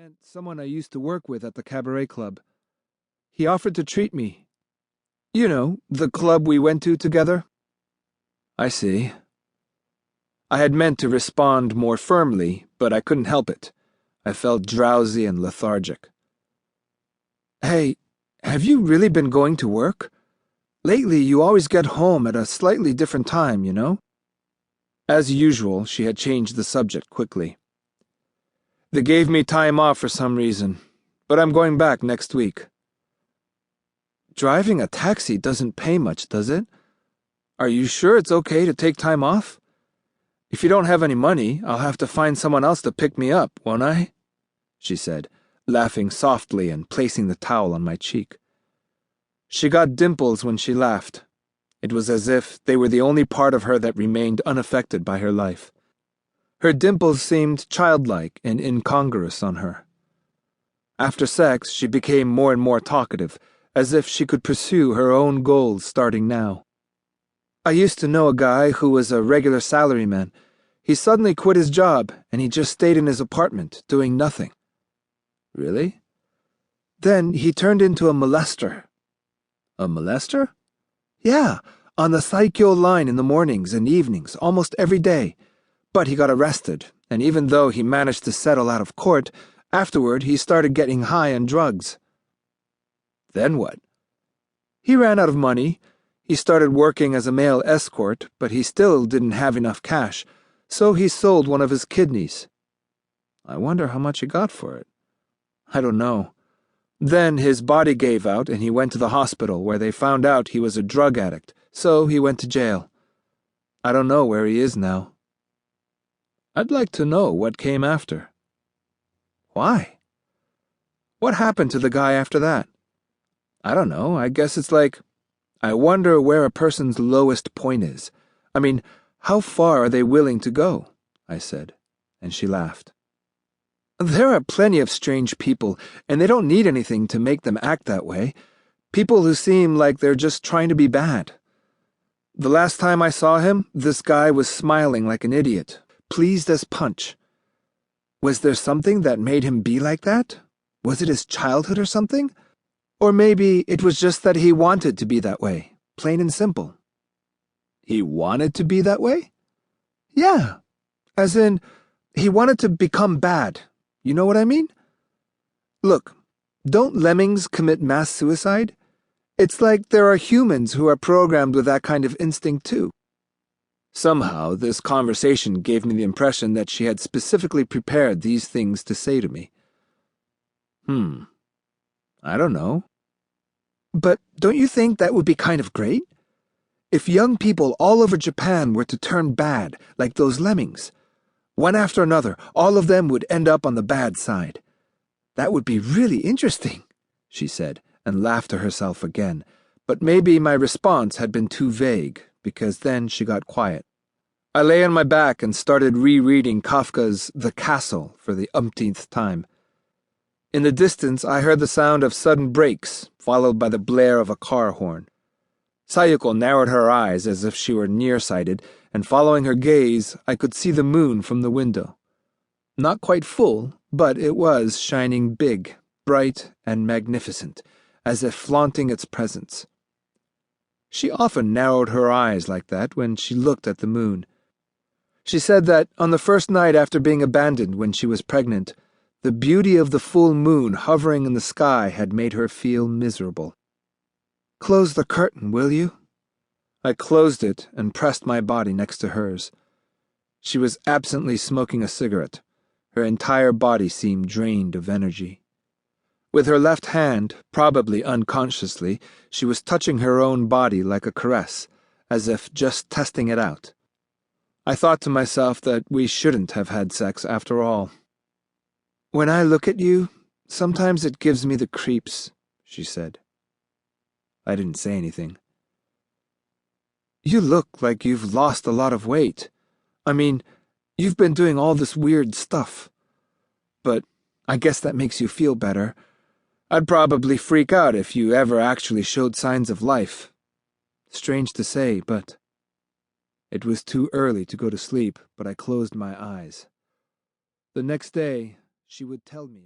met someone I used to work with at the cabaret club. He offered to treat me. You know, the club we went to together. I see. I had meant to respond more firmly, but I couldn't help it. I felt drowsy and lethargic. Hey, have you really been going to work? Lately, you always get home at a slightly different time, you know? As usual, she had changed the subject quickly. They gave me time off for some reason, but I'm going back next week. Driving a taxi doesn't pay much, does it? Are you sure it's okay to take time off? If you don't have any money, I'll have to find someone else to pick me up, won't I? She said, laughing softly and placing the towel on my cheek. She got dimples when she laughed. It was as if they were the only part of her that remained unaffected by her life. Her dimples seemed childlike and incongruous on her. After sex, she became more and more talkative, as if she could pursue her own goals starting now. I used to know a guy who was a regular salaryman. He suddenly quit his job, and he just stayed in his apartment, doing nothing. Really? Then he turned into a molester. A molester? Yeah, on the Sayuko line in the mornings and evenings, almost every day. But he got arrested, and even though he managed to settle out of court, afterward he started getting high on drugs. Then what? He ran out of money. He started working as a male escort, but he still didn't have enough cash, so he sold one of his kidneys. I wonder how much he got for it. I don't know. Then his body gave out and he went to the hospital where they found out he was a drug addict, so he went to jail. I don't know where he is now. I'd like to know what came after. Why? What happened to the guy after that? I don't know. I guess it's like, I wonder where a person's lowest point is. I mean, how far are they willing to go? I said, and she laughed. There are plenty of strange people, and they don't need anything to make them act that way. People who seem like they're just trying to be bad. The last time I saw him, this guy was smiling like an idiot, pleased as punch. Was there something that made him be like that? Was it his childhood or something? Or maybe it was just that he wanted to be that way, plain and simple. He wanted to be that way? Yeah, as in, he wanted to become bad. You know what I mean? Look, don't lemmings commit mass suicide? It's like there are humans who are programmed with that kind of instinct too. Somehow, this conversation gave me the impression that she had specifically prepared these things to say to me. I don't know. But don't you think that would be kind of great? If young people all over Japan were to turn bad, like those lemmings, one after another, all of them would end up on the bad side. That would be really interesting, she said, and laughed to herself again. But maybe my response had been too vague, because then she got quiet. I lay on my back and started rereading Kafka's The Castle for the umpteenth time. In the distance, I heard the sound of sudden brakes, followed by the blare of a car horn. Sayuko narrowed her eyes as if she were nearsighted, and following her gaze, I could see the moon from the window. Not quite full, but it was shining big, bright, and magnificent, as if flaunting its presence. She often narrowed her eyes like that when she looked at the moon. She said that on the first night after being abandoned when she was pregnant, the beauty of the full moon hovering in the sky had made her feel miserable. Close the curtain, will you? I closed it and pressed my body next to hers. She was absently smoking a cigarette. Her entire body seemed drained of energy. With her left hand, probably unconsciously, she was touching her own body like a caress, as if just testing it out. I thought to myself that we shouldn't have had sex after all. When I look at you, sometimes it gives me the creeps, she said. I didn't say anything. You look like you've lost a lot of weight. I mean, you've been doing all this weird stuff. But I guess that makes you feel better. I'd probably freak out if you ever actually showed signs of life. Strange to say, but... It was too early to go to sleep, but I closed my eyes. The next day, she would tell me